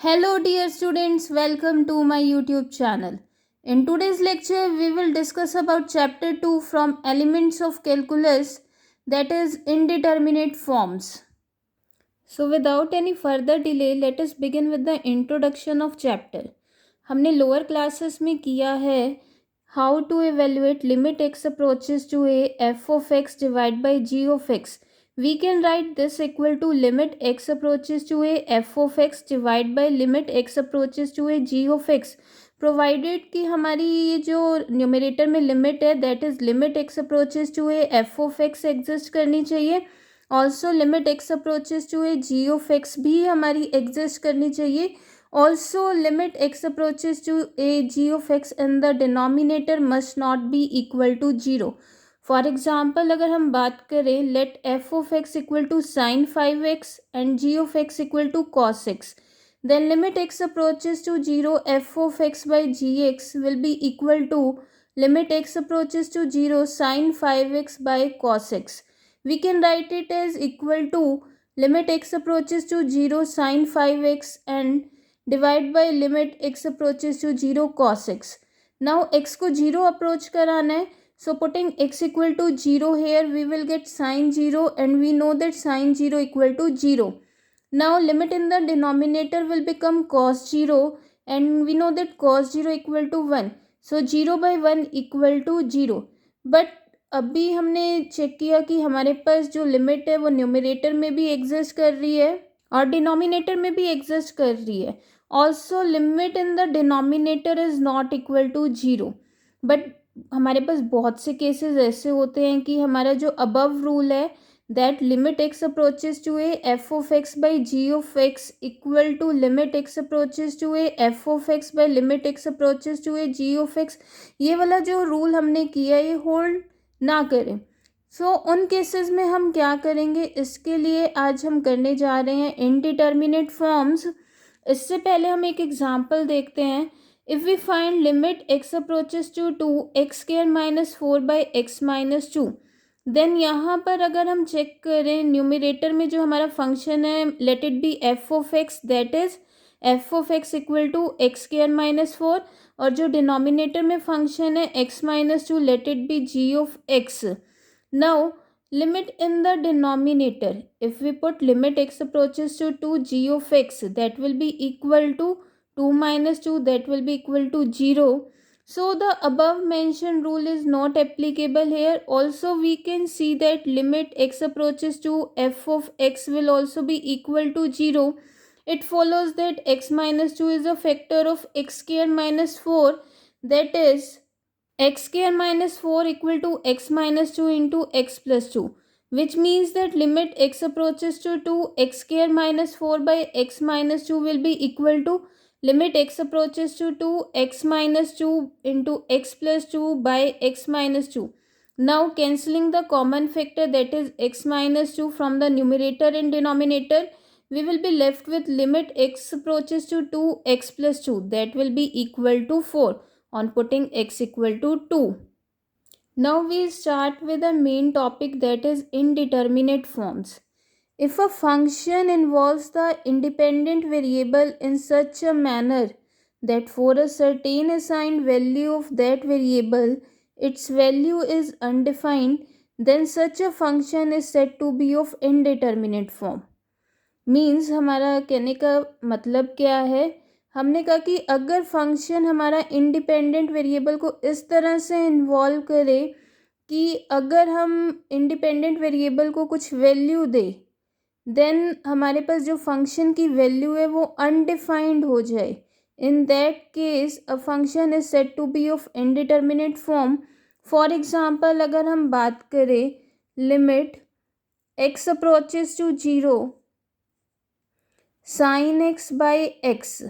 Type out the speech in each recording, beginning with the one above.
Hello dear students, welcome to my YouTube channel. In today's lecture, we will discuss about chapter 2 from Elements of Calculus, that is indeterminate forms. So without any further delay, let us begin with the introduction of chapter. हमने lower classes में किया है how to evaluate limit x approaches to a f of x divided by g of x. We can write this equal to limit x approaches to a f of x divided by limit x approaches to a g of x, provided कि हमारी ये जो numerator में limit है that is limit x approaches to A F of X exist करनी चाहिए. Also limit x approaches to A G of X भी हमारी एग्जिस्ट करनी चाहिए. Also limit x approaches to A G of x in the denominator must not be equal to zero. For example अगर हम बात करें let F of X equal to sign 5x and G of X equal to cos x, then limit x approaches to 0 f of x by gx will be equal to limit x approaches to 0 sin 5x by cos x. We can write it as equal to limit x approaches to 0 sin 5x and divide by limit x approaches to 0 cos x. Now x को 0 approach कराना है, so putting x equal to 0 here we will get sin 0 and we know that sin 0 equal to 0. Now limit in the denominator will become cos 0 and we know that cos 0 equal to 1. So 0 by 1 equal to 0. But अभी हमने check किया कि हमारे पास जो limit है वो numerator में भी एग्जिस्ट कर रही है और डिनोमिनेटर में भी एग्जिस्ट कर रही है. Also limit in the denominator is not equal to zero. But हमारे पास बहुत से केसेस ऐसे होते हैं कि हमारा जो अबव रूल है that limit x approaches to a f of x by g of x equal to limit x approaches to a f of x by limit x approaches to a g of x, ये वाला जो rule हमने किया ये hold ना करें. सो उन cases में हम क्या करेंगे, इसके लिए आज हम करने जा रहे हैं इनडिटर्मिनेट फॉर्म्स. इससे पहले हम एक एग्जांपल देखते हैं. If we find limit x approaches to 2x square minus 4 by x minus 2, then यहाँ पर अगर हम चेक करें न्यूमरेटर में जो हमारा फंक्शन है let it be F of X, that is F of X equal to X square minus 4, और जो डिनोमिनेटर में फंक्शन है X minus 2 let it be G of x. Now limit in the denominator, if we put limit x approaches to 2 g of x, that will be equal to 2 minus 2, that will be equal to 0. So the above mentioned rule is not applicable here. Also we can see that limit x approaches to f of x will also be equal to 0. It follows that x minus 2 is a factor of x square minus 4, that is x square minus 4 equal to x minus 2 into x plus 2, which means that limit x approaches to 2 x square minus 4 by x minus 2 will be equal to limit x approaches to 2 x minus 2 into x plus 2 by x minus 2. Now cancelling the common factor, that is x minus 2, from the numerator and denominator, we will be left with limit x approaches to 2 x plus 2, that will be equal to 4 on putting x equal to 2. Now we start with the main topic, that is indeterminate forms. If a function involves the independent variable in such a manner that for a certain assigned value of that variable its value is undefined, then such a function is said to be of indeterminate form. Means हमारा कहने का मतलब क्या है, हमने कहा कि अगर फंक्शन हमारा इंडिपेंडेंट वेरिएबल को इस तरह से इन्वॉल्व करे कि अगर हम इंडिपेंडेंट वेरिएबल को कुछ वैल्यू दे देन हमारे पास जो फंक्शन की वैल्यू है वो अनडिफाइंड हो जाए. In that case a function is said to be of indeterminate form. For example अगर हम बात करें limit x approaches to 0 sine x by x,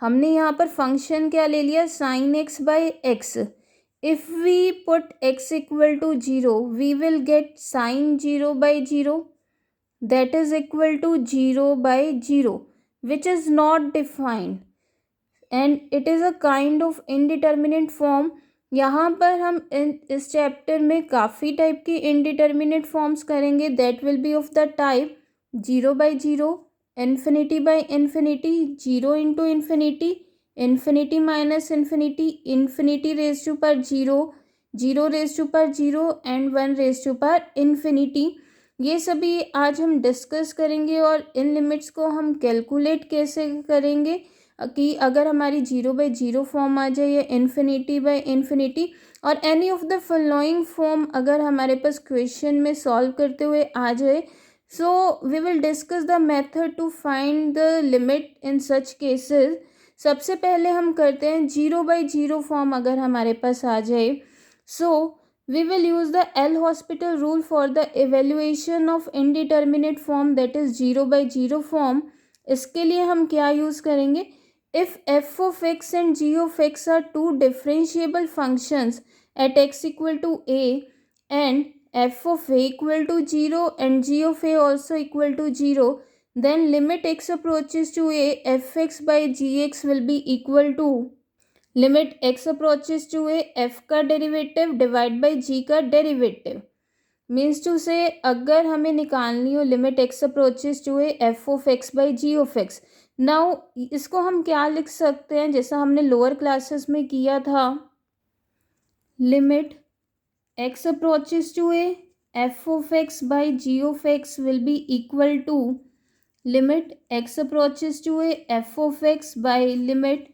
हमने यहाँ पर फंक्शन क्या ले लिया, sine x by x. If we put x equal to 0 we will get sine 0 by 0, that is equal to 0 by 0, which is not defined and it is a kind of indeterminate form. यहाँ पर हम इस chapter में काफ़ी type की indeterminate forms करेंगे that will be of the type 0 by 0, infinity by infinity, zero into infinity, infinity minus infinity, infinity raise to power zero, zero raise to power zero and one raise to power infinity. ये सभी आज हम discuss करेंगे और इन limits को हम calculate कैसे करेंगे कि अगर हमारी जीरो बाई जीरो फॉर्म आ जाए या इन्फिनिटी बाई इन्फिनिटी और any of the following form अगर हमारे पास क्वेश्चन में सॉल्व करते हुए आ जाए, so we will discuss the method to find the limit in such cases. सबसे पहले हम करते हैं जीरो बाई जीरो फॉर्म अगर हमारे पास आ जाए, सो we will use the L hospital rule for the evaluation of indeterminate form, that is 0 by 0 form। इसके लिए हम क्या यूज़ करेंगे, if f of x and g of x are two differentiable functions at x equal to a and f of a equal to 0 and g of a also equal to 0, then limit x approaches to a, fx by gx will be equal to limit x approaches to A f का derivative divide by g का derivative. Means to say अगर हमें निकालनी हो limit x approaches to A F of x by g of x, now इसको हम क्या लिख सकते हैं जैसा हमने लोअर क्लासेस में किया था, limit x approaches to A F of x by g of x will be equal to limit x approaches to A F of x by limit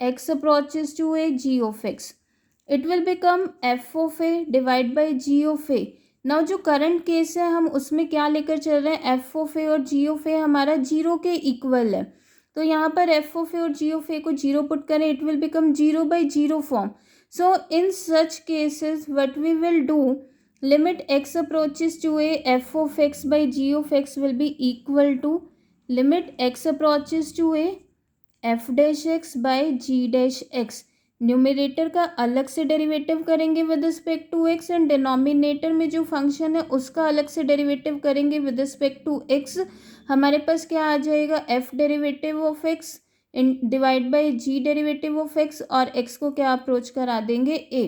x approaches to a g of x, it will become f of a divide by g of a। Now जो current case है हम उसमें क्या लेकर चल रहे हैं, f of a और g of a हमारा जीरो के इक्वल है, तो यहाँ पर f of a और g of a को जीरो पुट करें, it will become zero by zero form. So in such cases what we will do, limit x approaches to a f of x by g of x will be equal to लिमिट x approaches to a f dash x by g dash x. Numerator का अलग से derivative करेंगे with respect to x and denominator में जो function है उसका अलग से डेरिवेटिव करेंगे विद रिस्पेक्ट टू एक्स। हमारे पास क्या आ जाएगा, f derivative of x in divide by g derivative of x और एक्स को क्या अप्रोच करा देंगे a,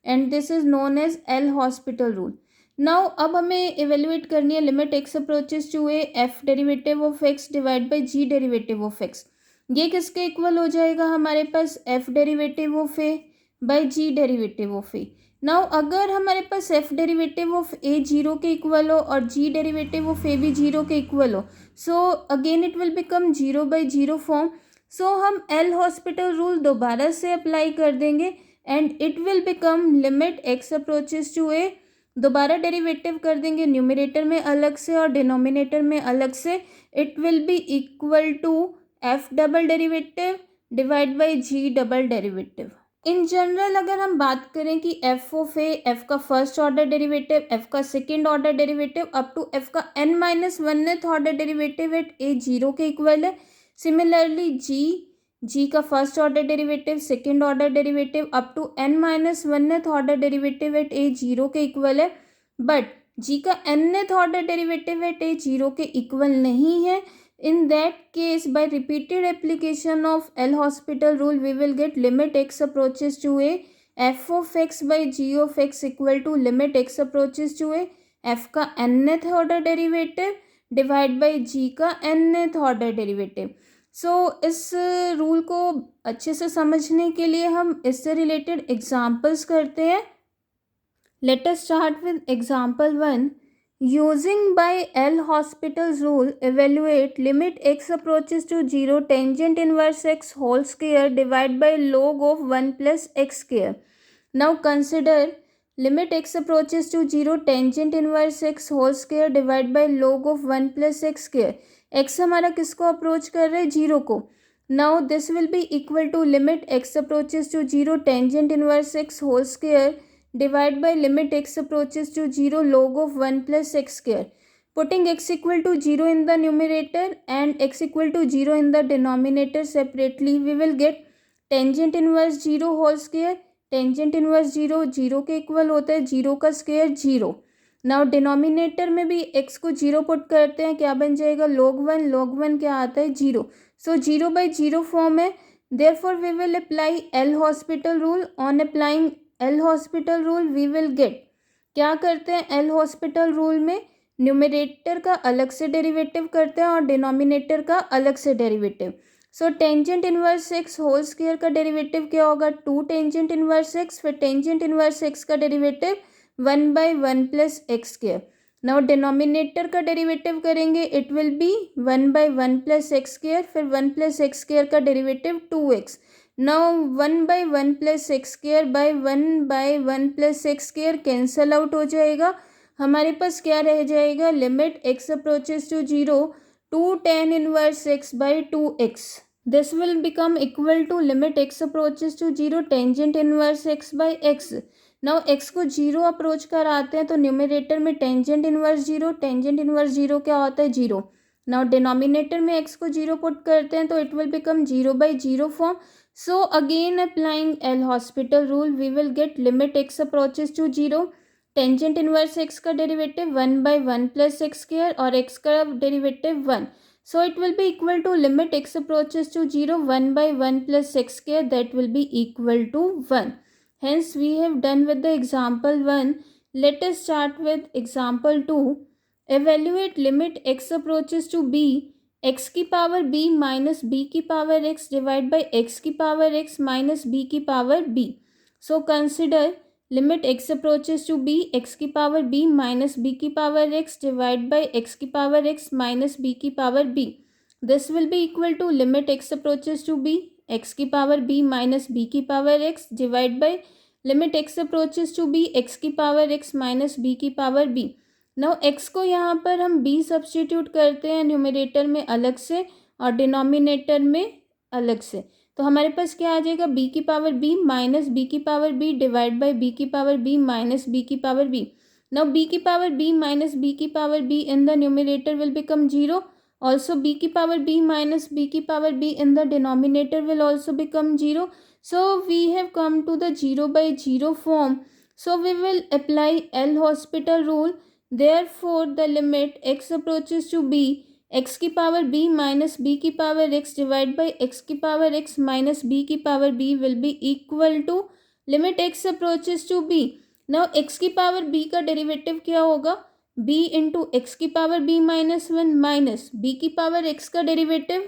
and this is known as L hospital rule. Now अब हमें इवेल्युएट करनी है limit x approaches to A f derivative of x divide by g derivative of x. ये किसके इक्वल हो जाएगा, हमारे पास f derivative of a by g derivative of a. Now अगर हमारे पास f derivative of a zero के इक्वल हो और जी डेरिवेटिव ऑफ ए भी जीरो के इक्वल हो, so again it will become zero by zero form. So हम एल हॉस्पिटल रूल दोबारा से अप्लाई कर देंगे and it will become limit x approaches to a, दोबारा डेरिवेटिव कर देंगे न्यूमरेटर में अलग से और डिनोमिनेटर में अलग से, it will be equal to f double derivative divide by g double derivative. In general अगर हम बात करें कि एफ ऑफ ए, एफ का फर्स्ट ऑर्डर डेरिवेटिव, एफ का second order derivative up to f का n minus oneth order derivative at a zero के equal है। सिमिलरली जी का first order derivative, second order derivative up to n minus oneth order derivative at a zero के equal है, but जी का nth order derivative at a zero के equal नहीं है। In that case, by repeated application of L hospital rule, we will get limit x approaches to a f of x by g of x equal to limit x approaches to a f का nth order derivative divide by g का nth order derivative। So इस rule को अच्छे से समझने के लिए हम इससे रिलेटेड एग्जाम्पल्स करते हैं। Let us start with example 1। Using by L hospital's rule, evaluate limit x approaches to 0 tangent inverse x whole square divided by log of 1 plus x square। Now consider limit x approaches to 0 tangent inverse x whole square divided by log of 1 plus x square। x हमारा किसको approach कर रहे हैं, zero को। Now this will be equal to limit x approaches to 0 tangent inverse x whole square divide by limit x approaches to 0 log of 1 plus x square। Putting x equal to 0 in the numerator and x equal to 0 in the denominator separately, we will get tangent inverse 0 whole square। tangent inverse 0 0 के equal होता है, 0 का square 0। Now denominator में भी x को 0 put करते हैं, क्या बन जाएगा, log 1 क्या आता है, 0। सो 0 बाई 0 फॉर्म है। Therefore we will apply L hospital rule। On applying L hospital rule we will get, क्या करते हैं एल हॉस्पिटल रूल में, न्यूमरेटर का अलग से डेरिवेटिव करते हैं और डिनोमिनेटर का अलग से derivative. So tangent inverse x whole square का डेरिवेटिव क्या होगा, 2 टेंजेंट इनवर्स एक्स, फिर टेंजेंट इनवर्स एक्स का derivative 1/1 plus x square. Now denominator का डेरिवेटिव करेंगे, it will be 1/1 plus x square, फिर 1 प्लस एक्स स्क्वायर का derivative 2x। Now 1/1 plus x square by 1/1 plus x square cancel out हो जाएगा। हमारे पास क्या रह जाएगा, limit x approaches to 0 2 tan inverse x by 2x। This will become equal to limit x approaches to 0 tangent inverse x by x. Now x को 0 approach कराते हैं तो न्यूमरेटर में टेंजेंट इनवर्स 0, टेंजेंट इनवर्स 0 क्या होता है, 0। Now denominator में x को 0 पुट करते हैं तो it will become 0/0 form. So again applying L hospital rule we will get limit x approaches to 0 tangent inverse x का डेरिवेटिव 1/1 प्लस एक्स स्क्वायर और एक्स का derivative 1। So it will be equal to limit x approaches to 0 1/1 plus x square that will be equal to 1। Hence we have done with the example 1. Let us start with example 2. Evaluate limit x approaches to b, x की power b minus b की power x divided by x की power x minus b की power b. So consider limit x approaches to b, x की power b minus b की power x divided by x की power x minus b की power b. This will be equal to limit x approaches to b, x की power b minus b की power x divide by limit x approaches to b, x की power x minus b की power b। Now x को यहाँ पर हम b substitute करते हैं न्यूमरेटर में अलग से और डिनोमिनेटर में अलग से, तो हमारे पास क्या आ जाएगा, b की पावर b माइनस b की power b divide by b की पावर b माइनस b की पावर b। नाउ b की पावर b माइनस b की power b in the numerator will become 0. Also b की power b minus b की power b in the denominator will also become 0. So we have come to the 0/0 form. So we will apply L Hospital rule. Therefore the limit x approaches to b, x की power b minus b की power x divided by x की power x minus b की power b will be equal to limit x approaches to b. Now x की power b का derivative क्या होगा, b into x की power b minus 1 minus b की power x का derivative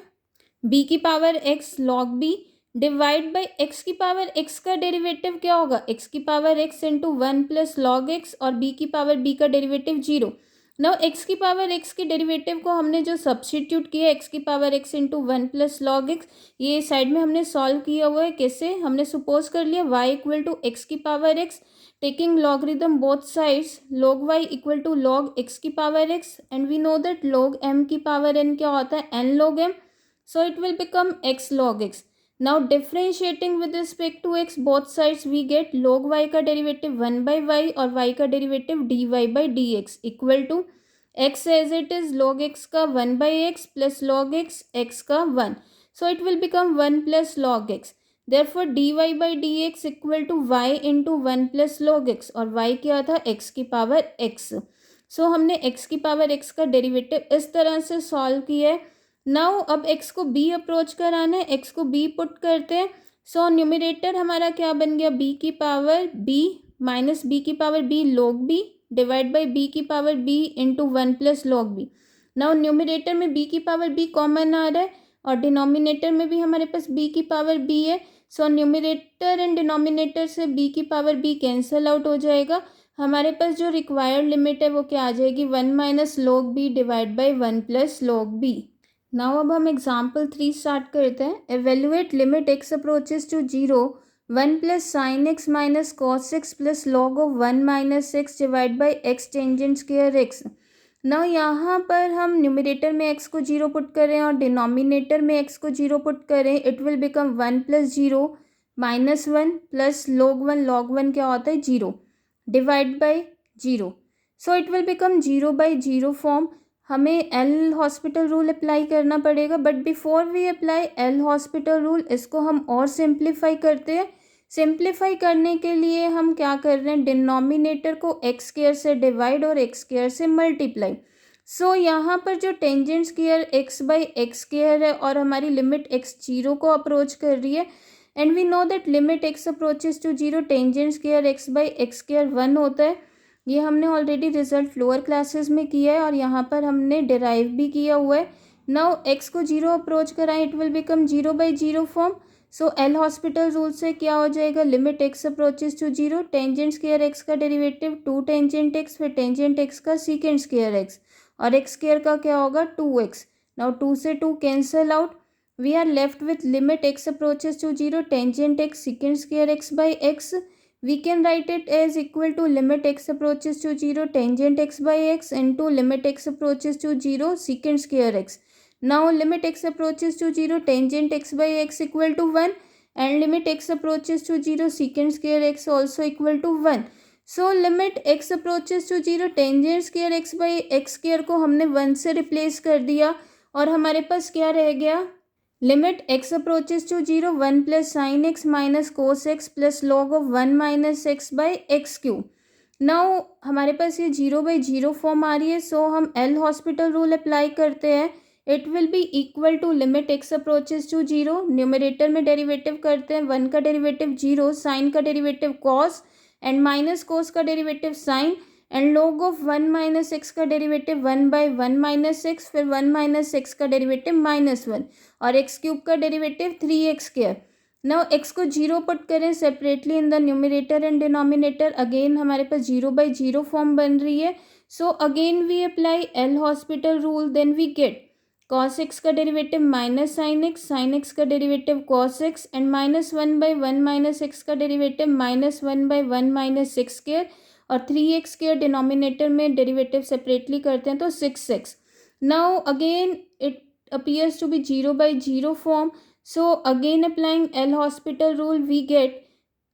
b की power x log b divide by x की power x का डेरिवेटिव क्या होगा, x की power x into 1 plus log x और b की पावर b का डेरिवेटिव 0। नाउ x की पावर x के डेरिवेटिव को हमने जो सब्स्टिट्यूट किया x की power x into 1 plus log x, ये साइड में हमने सॉल्व किया हुआ है। कैसे, हमने सपोज कर लिया y इक्वल टू एक्स की power x taking logarithm both sides, log y equal to log x की power x and we know that log m की power n क्या होता है, n log m. So it will become x log x. Now differentiating with respect to x both sides we get log y का derivative 1/y और y का derivative dy by dx equal to x as it is log x का 1/x plus log x का 1. So it will become 1 plus log x. Therefore dy by dx equal to y into 1 plus log x और y क्या था, x की power x. सो हमने x की power x का derivative इस तरह से सॉल्व किया है। नाउ अब x को b अप्रोच कराना है, x को b पुट करते हैं। सो न्यूमरेटर हमारा क्या बन गया, b की पावर b माइनस b की power b log b divide by b की power b into 1 plus log b। Now numerator में b की पावर b कॉमन आ रहा है और डिनोमिनेटर में भी हमारे पास b की पावर b है। सो न्यूमरेटर एंड डिनोमिनेटर से b की पावर b कैंसल आउट हो जाएगा। हमारे पास जो रिक्वायर्ड लिमिट है वो क्या आ जाएगी, 1 minus log b divide by 1 plus log b। Now अब हम एग्जाम्पल 3 स्टार्ट करते हैं। Evaluate limit x approaches to 0 1 plus sine x minus cos x plus log of 1 minus x divide by x tangent square x. ना यहाँ पर हम numerator में x को 0 पुट करें और डिनोमिनेटर में x को 0 पुट करें, it will become 1 plus 0 minus 1 plus log 1 क्या होता है 0 divide by 0। So it will become 0/0 form. हमें एल हॉस्पिटल रूल अप्लाई करना पड़ेगा, but before we apply L hospital rule इसको हम और सिंप्लीफाई करते हैं। सिंप्लीफाई करने के लिए हम क्या कर रहे हैं, डिनोमिनेटर को एक्स स्क्वायर से डिवाइड और एक्स स्क्वायर से मल्टीप्लाई। सो यहाँ पर जो tangent square x by x square है और हमारी लिमिट एक्स 0 को अप्रोच कर रही है and we know that limit x approaches to 0 tangent square x by x square 1 होता है। ये हमने ऑलरेडी रिजल्ट लोअर क्लासेस में किया है और यहाँ पर हमने डिराइव भी किया हुआ है. नाउ एक्स को जीरो अप्रोच कराएं, it will become zero by zero form. So L hospital rule से क्या हो जाएगा, limit x approaches to zero, tangent square x का डेरिवेटिव टू टेंजेंट एक्स, फिर टेंजेंट एक्स का सीकेंट स्क्वायर एक्स, और एक्स स्क्वायर का क्या होगा, टू एक्स. नाउ टू से two cancel out, we are left with limit x approaches to zero, tangent x secant square x by x. We can write it as equal to limit x approaches to 0 tangent x by x into limit x approaches to 0 secant square x. Now limit x approaches to 0 tangent x by x equal to 1 and limit x approaches to 0 secant square x also equal to 1. So limit x approaches to 0 tangent square x by x square को हमने 1 से replace कर दिया और हमारे पास क्या रह गया, limit x approaches to zero, one plus sine x minus cos x plus log of one minus x by x cube. Now हमारे पास ये जीरो बाई जीरो फॉर्म आ रही है, सो हम एल हॉस्पिटल रूल अप्लाई करते हैं. It will be equal to limit x approaches to zero, numerator में डेरिवेटिव करते हैं, वन का डेरिवेटिव जीरो, साइन का derivative cos and minus cos का derivative sine, and log of one minus x का derivative one by one minus x, फिर one minus x का derivative minus one, और एक्स क्यूब का derivative three x square. Now x को zero put करें separately in the numerator and denominator, again हमारे पास zero by zero form बन रही है. So again we apply L hospital rule, then we get cos x का derivative minus sine x का derivative cos x, and minus one by one minus x का derivative minus one by one minus x square, और three x square denominator में derivative separately करते हैं तो six x. Now again it appears to be 0 by 0 form. So again applying L hospital rule, we get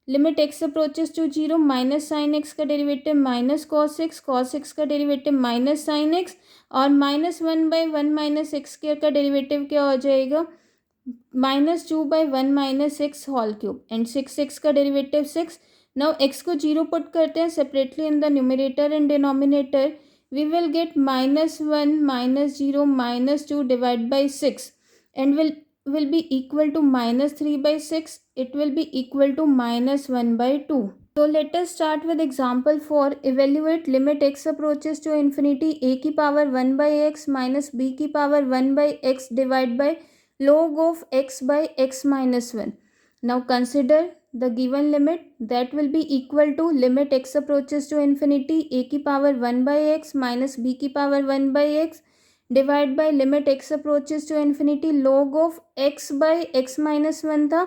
limit x approaches to 0 minus sin x का derivative minus cos x का derivative minus sin x, और minus one by one minus x square का derivative क्या हो जाएगा, minus two by one minus x whole cube, and six x का derivative six. Now x को zero put करते हैं separately in the numerator and denominator, we will get minus 1 minus 0 minus 2 divided by 6 and will be equal to minus 3 by 6. It will be equal to minus 1 by 2. So let us start with example 4. Evaluate limit x approaches to infinity a की power 1 by x minus b की power 1 by x divided by log of x by x minus 1. Now consider the given limit that will be equal to limit x approaches to infinity a की power 1 by x minus b की power 1 by x divided by limit x approaches to infinity log of x by x minus 1 था.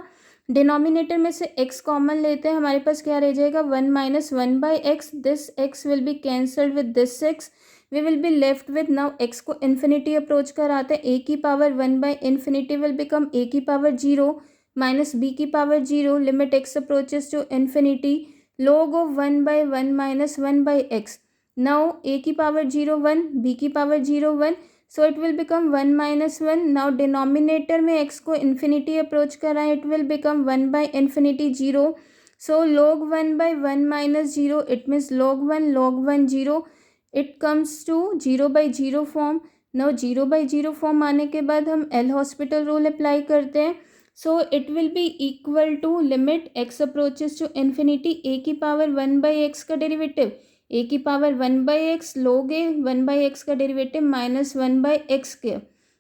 Denominator में से x common लेते हैं, हमारे पास क्या रह जाएगा, one minus one by x, this x will be cancelled with this x, we will be left with, now x को इन्फिनिटी अप्रोच कराते हैं, a की power one by infinity will become a की पावर जीरो माइनस बी की power zero, limit x approaches to infinity log of one by one minus one by x. Now a की power zero one, b की power zero one, so it will become one minus one. Now denominator में x को infinity approach कराएं, it will become one by infinity zero, so log one by one minus zero, it means log one zero, it comes to zero by zero form. Now zero by zero form आने के बाद हम L hospital rule apply करते हैं. So it will be equal to limit x approaches to infinity a की power one by x का derivative, a की power one by x log a one by x का derivative minus one by x के,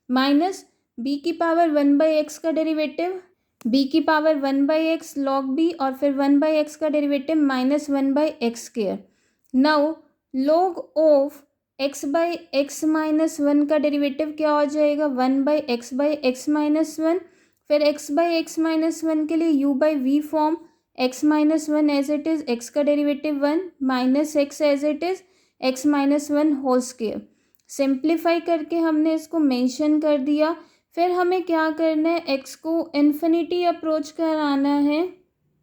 minus b की power one by x का derivative b की power one by x log b, और फिर one by x का derivative minus one by x square. Now log of x by x minus one का derivative क्या हो जाएगा, one by x minus one, फिर x by x minus one के लिए u by v form, x minus one as it is, x का derivative one minus x as it is, x minus one whole square. Simplify करके हमने इसको mention कर दिया. फिर हमें क्या करना है, x को इन्फिनिटी अप्रोच कराना है.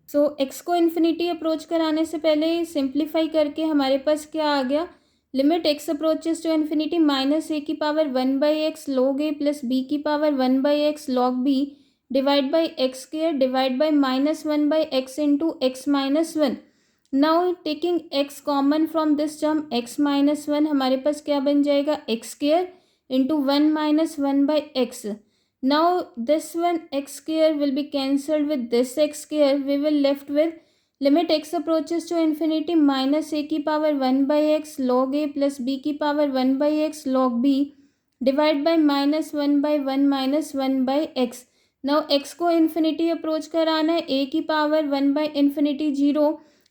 सो x को इन्फिनिटी अप्रोच कराने से पहले सिंप्लीफाई करके हमारे पास क्या आ गया, limit x approaches to infinity minus a की power one by x log a plus b की power one by x log b divide by x square divide by minus one by x into x minus one. Now taking x common from this term x minus one, हमारे पास क्या बन जाएगा, x square into one minus one by x. Now this one x square will be cancelled with this x square, we will left with limit x approaches to infinity minus a की power 1/x log a plus b की power 1/x log b divide by -1/1 -1/x। Now x को infinity approach कराना है, a की power 1/∞ 0,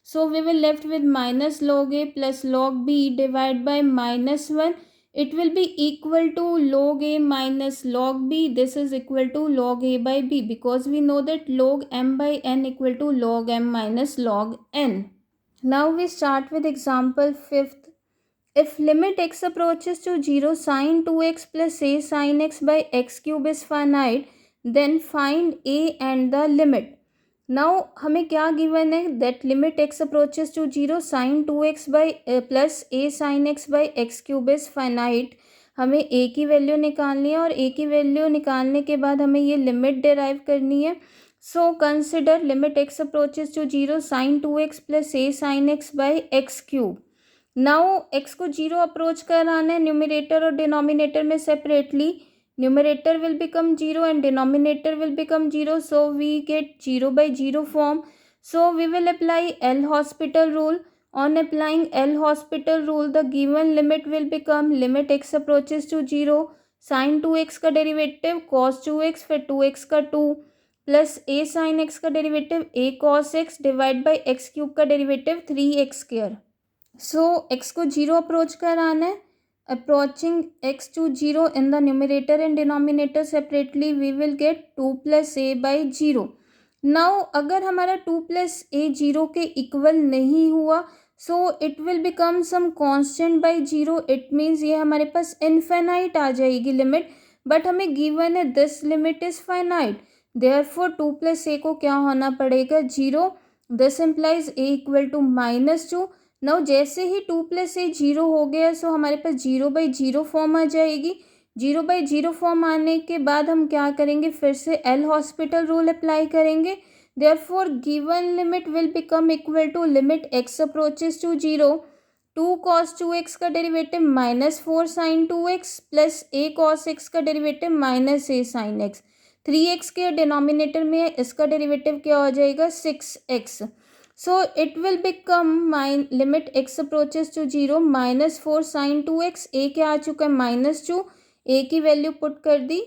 so we will left with minus log a plus log b divided by -1. It will be equal to log a minus log b. This is equal to log a by b because we know that log m by n equal to log m minus log n. Now we start with example 5th. If limit x approaches to 0 sin 2x plus a sin x by x cube is finite, then find a and the limit. Now हमें क्या given है, that limit x approaches to 0 sin 2x by plus a sin x by x cube is finite. हमें a की value निकालनी है और a की value निकालने के बाद हमें ये लिमिट डिराइव करनी है. So consider limit x approaches to 0 sin 2x plus a sin x by x cube. Now x को 0 अप्रोच कराना है न्यूमरेटर और डिनोमिनेटर में separately. Numerator will become 0 and denominator will become 0, so we get 0/0 form. So we will apply L hospital rule. On applying L hospital rule the given limit will become limit x approaches to 0 sine 2x का derivative cos 2x फिर 2x का 2 plus a sine x का derivative a cos x divide by x cube का derivative 3x². So x को 0 approach कराना है. Approaching x to 0 in the numerator and denominator separately we will get 2 plus a by 0. Now अगर हमारा 2 plus a 0 के equal नहीं हुआ so it will become some constant by 0. it means ये हमारे पास infinite आ जाएगी लिमिट, बट हमें given है this limit is finite. therefore 2 plus a को क्या होना पड़ेगा 0. this implies a equal to -2. Now जैसे ही 2 प्लस ए 0 हो गया सो हमारे पास 0/0 फॉर्म आ जाएगी. 0/0 फॉर्म आने के बाद हम क्या करेंगे, फिर से एल हॉस्पिटल रूल अप्लाई करेंगे. Therefore given limit will become equal to limit x approaches to 0 2 cos 2x का derivative -4 sin 2x plus a cos x का derivative -a sin x. 3x के डिनोमिनेटर में इसका डेरिवेटिव क्या हो जाएगा 6x. So it will become limit x approaches to 0 -4 sin 2x. a क्या आ चुका है -2, a की वैल्यू पुट कर दी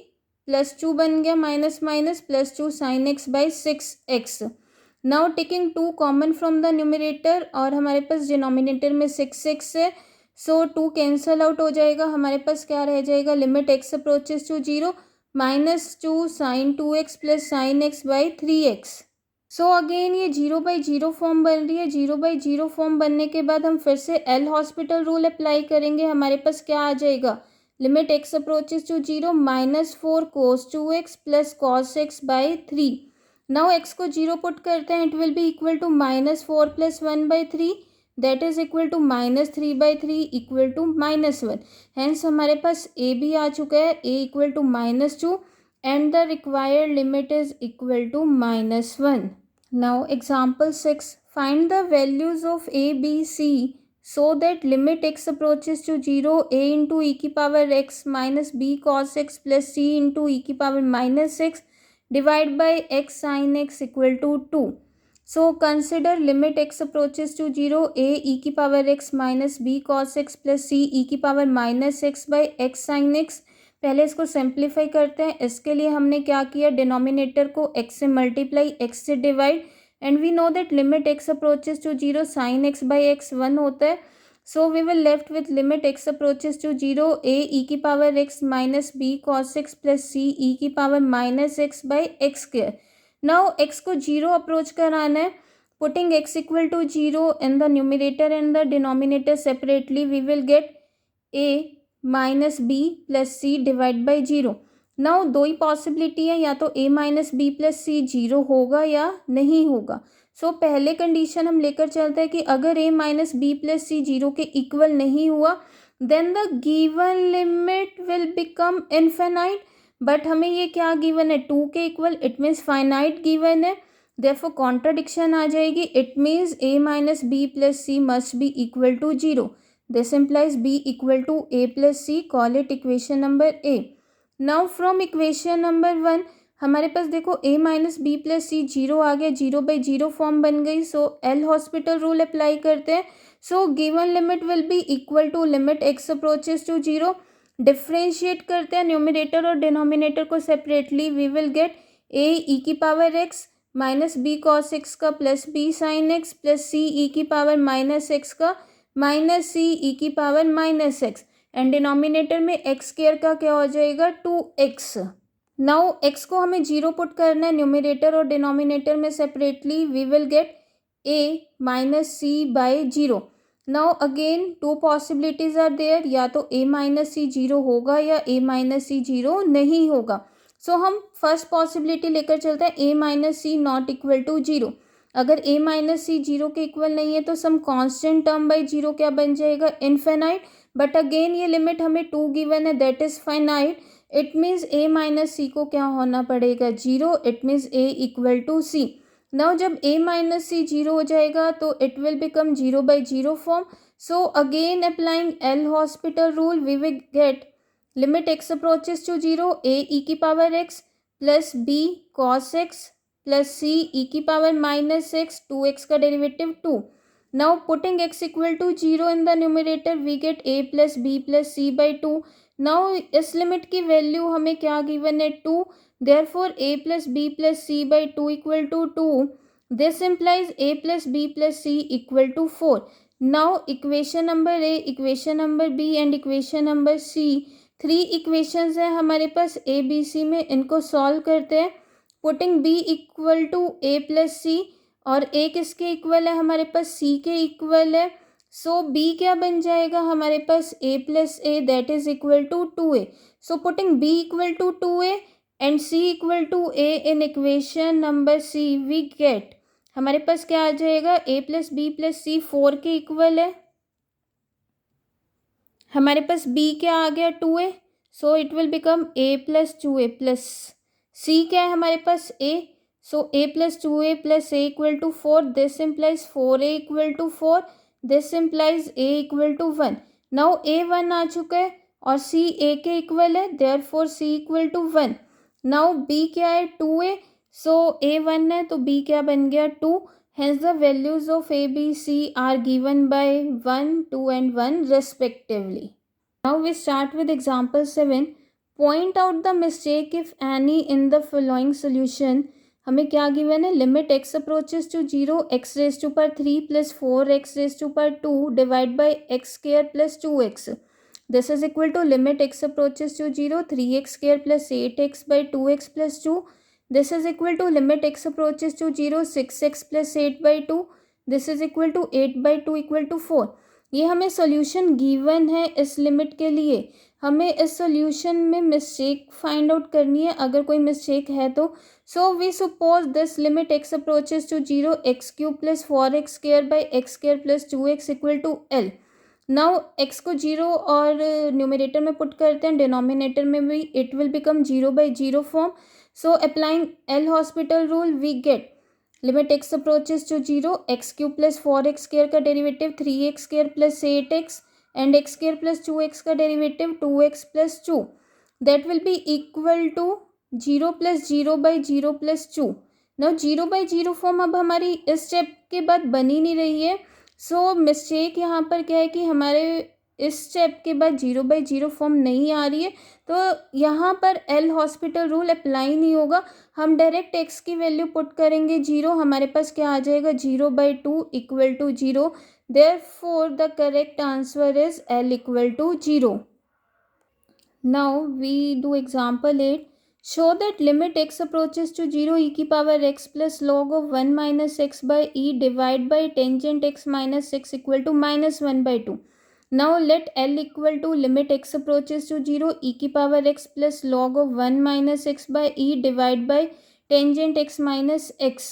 +2 बन गया +2 sin x by 6x. Now taking 2 common from the numerator और हमारे पास डिनोमिनेटर में 6x है. सो 2 कैंसल आउट हो जाएगा. हमारे पास क्या रह जाएगा limit x approaches to 0 -2 sin 2x plus sin x by 3x. So again ये 0/0 फॉर्म बन रही है. 0/0 फॉर्म बनने के बाद हम फिर से एल हॉस्पिटल रूल अप्लाई करेंगे. हमारे पास क्या आ जाएगा limit x approaches to 0 -4 cos 2x plus cos x by 3. Now x को 0 पुट करते हैं. It will be equal to -4 plus 1/3 that is equal to -3/3 equal to -1. Hence हमारे पास a भी आ चुका है. a equal to -2 and the required limit is equal to -1. Now example 6. Find the values of a, b, c so that limit x approaches to 0 a into e की power x minus b cos x plus c into e की power -x divided by x sin x equal to 2. So consider limit x approaches to 0 a e की power x minus b cos x plus c e की power -x by x sin x. पहले इसको simplify करते हैं. इसके लिए हमने क्या किया, डिनोमिनेटर को x से मल्टीप्लाई x से divide and we know that limit x approaches to 0 sine x by x 1 होता है. So we will left with limit x approaches to 0 a e की power x minus b cos x plus c e की power -x by x². Now x को 0 approach कराना है. Putting x equal to 0 in the numerator and the denominator separately we will get a minus b plus c divide by 0. Now दो ही possibility है, या तो a minus b plus c 0 होगा या नहीं होगा. सो पहले कंडीशन हम लेकर चलते हैं कि अगर a minus b plus c 0 के इक्वल नहीं हुआ then the given limit will become infinite. But हमें ये क्या गिवन है 2 के equal, it means finite given है. देयरफॉर कॉन्ट्राडिक्शन आ जाएगी. It means a minus b plus c must be equal to 0. This implies b equal to a plus c. Call it equation number A. Now from equation number 1 हमारे पास देखो a minus b plus c zero आ गया, 0/0 form बन गई। So L hospital rule apply करते हैं। So given limit will be equal to limit x approaches to 0। Differentiate करते हैं न्यूमरेटर और डिनोमिनेटर को separately. We will get a e की power x minus b cos x का plus b sine x plus c e की power minus x का minus c e की power minus x, and denominator में x square का क्या हो जाएगा 2x। नाउ x को हमें 0 पुट करना है न्यूमरेटर और डिनोमिनेटर में separately. We will get a minus c by 0। Now again two possibilities are there, या तो a माइनस सी 0 होगा या a माइनस सी 0 नहीं होगा। सो हम फर्स्ट पॉसिबिलिटी लेकर चलते हैं a minus c not equal to 0। अगर a माइनस सी 0 के इक्वल नहीं है तो सम कांस्टेंट टर्म बाय 0 क्या बन जाएगा इनफिनाइट। बट अगेन ये लिमिट हमें 2 गिवन है, that is finite. It means a minus c को क्या होना पड़ेगा 0। It means a equal to c। Now जब a माइनस सी 0 हो जाएगा तो it will become 0/0 form. So again applying L hospital rule we will get limit x approaches to 0 a e की power x plus b cos x plus c e की power minus x, 2x का derivative 2। Now putting x equal to 0 in the numerator we get a plus b plus c by 2। Now इस limit की value हमें क्या given है 2। Therefore a plus b plus c by 2 equal to 2। This implies a plus b plus c equal to 4। Now equation number a, equation number b and equation number c, 3 equations हैं हमारे पास a b c में। इनको solve करते हैं। Putting b equal to a plus c, और a किसके equal है हमारे पास c के इक्वल है। सो b क्या बन जाएगा हमारे पास a plus a that is equal to 2a। So putting b equal to 2a and c equal to a in equation number c we get हमारे पास क्या आ जाएगा a plus b plus c 4 के इक्वल है। हमारे पास b क्या आ गया 2a, so it will become a plus 2a plus c क्या है हमारे पास a, so a plus 2a plus a equal to 4। This implies 4a equal to 4। This implies a equal to 1। Now a 1 आ चुका है और c a के equal है, therefore c equal to 1। Now b क्या है 2a, सो a 1 है तो b क्या बन गया 2। Hence the values of A, B, C are given by 1, 2 and 1 respectively. Now we start with example 7. Point out the mistake if any in the following solution. हमें क्या given है limit x approaches to 0 x raised to power 3 plus 4x raised to power 2 divided by x square plus 2x. This is equal to limit x approaches to 0 3x square plus 8x by 2x plus 2. This is equal to limit x approaches to 0 6x plus 8 by 2. This is equal to 8 by 2 equal to 4. ये हमें solution given है इस limit के लिए। हमें इस solution में mistake find out करनी है, अगर कोई मिस्टेक है तो। So we suppose this limit x approaches to 0 x cube plus 4x square by x square plus 2x equal to l। Now x को 0 और न्यूमरेटर में पुट करते हैं, डिनोमिनेटर में भी it will become 0/0 form. So applying L hospital rule we get limit x approaches to 0 x cube plus 4x square का derivative 3x square plus 8x and x square plus 2x का derivative 2x plus 2 that will be equal to 0 plus 0/0 plus 2। Now 0/0 form अब हमारी इस step के बाद बन ही नहीं रही है। सो मिस्टेक यहाँ पर क्या है कि हमारे इस स्टेप के बाद 0/0 फॉर्म नहीं आ रही है, तो यहाँ पर एल हॉस्पिटल रूल अप्लाई नहीं होगा। हम डायरेक्ट x की वैल्यू पुट करेंगे 0, हमारे पास क्या आ जाएगा 0/2 equal to 0। Therefore the correct answer is l equal to 0। Now we do example 8। Show that limit x approaches to 0 e की power x plus log of 1 minus x by e divide by tangent x minus x equal to -1/2। Now let L equal to limit x approaches to 0 e की power x plus log of 1 minus x by e divide by tangent x minus x.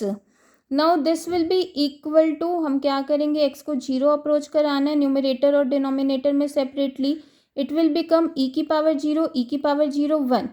Now this will be equal to, हम क्या करेंगे x को 0 approach कराना है numerator और denominator में separately. It will become e की पावर 0 e की power 0 1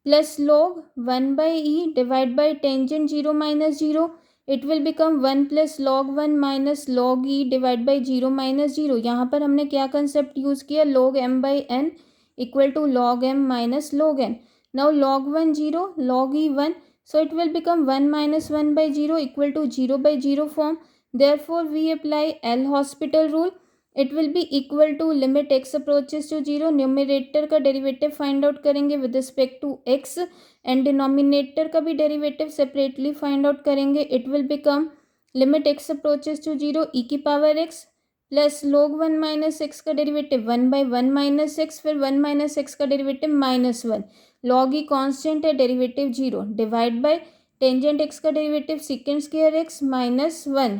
plus log 1 by e divide by tangent 0 minus 0। It will become 1 plus log 1 minus log e divide by 0 minus 0। यहाँ पर हमने क्या कंसेप्ट यूज़ किया log m by n equal to log m minus log n। Now log 1 0, log e 1. So it will become 1 minus 1 by 0 equal to 0 by 0 form. Therefore we apply L'Hospital rule. It will be equal to limit x approaches to 0. Numerator का derivative find out करेंगे with respect to x and denominator का भी derivative separately find out करेंगे. It will become limit x approaches to 0 e की power x plus log 1 minus x का derivative 1 by 1 minus x, फिर 1 minus x का derivative minus 1. Log e constant है, derivative 0 divide by tangent x का derivative secant square x minus 1.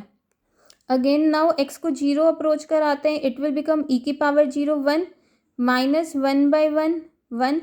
Again now x को 0 approach कराते हैं. It will become e की power 0 1 minus 1 by 1 1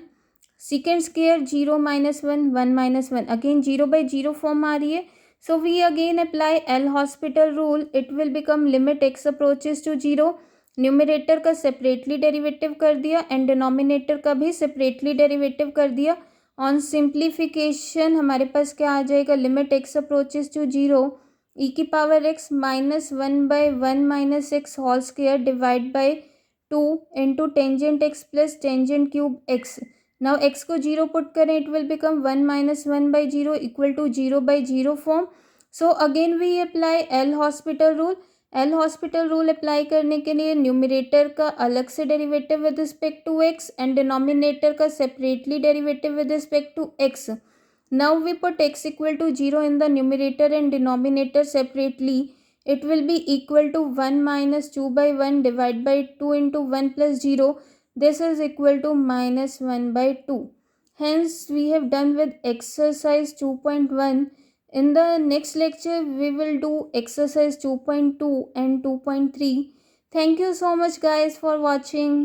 second square 0 minus 1 1 minus 1. Again 0 by 0 form आ रही है. So we again apply L'Hospital rule. It will become limit x approaches to 0. Numerator का separately derivative कर दिया and denominator का भी separately derivative कर दिया. ऑन सिंप्लीफिकेशन हमारे पास क्या आ जाएगा, limit x approaches to 0 e की power x minus 1 by 1 minus x whole square divide by 2 into tangent x plus tangent cube x. Now x को 0 पुट करें, it will become 1 minus 1 by 0 equal to 0 by 0 form. So again we apply L'Hospital rule. L'Hospital rule apply करने के लिए numerator का अलग से derivative with respect to x and denominator का separately derivative with respect to x. Now we put x equal to 0 in the numerator and denominator separately. It will be equal to 1 minus 2 by 1 divided by 2 into 1 plus 0. This is equal to minus 1 by 2. Hence, we have done with exercise 2.1. In the next lecture, we will do exercise 2.2 and 2.3. Thank you so much guys for watching.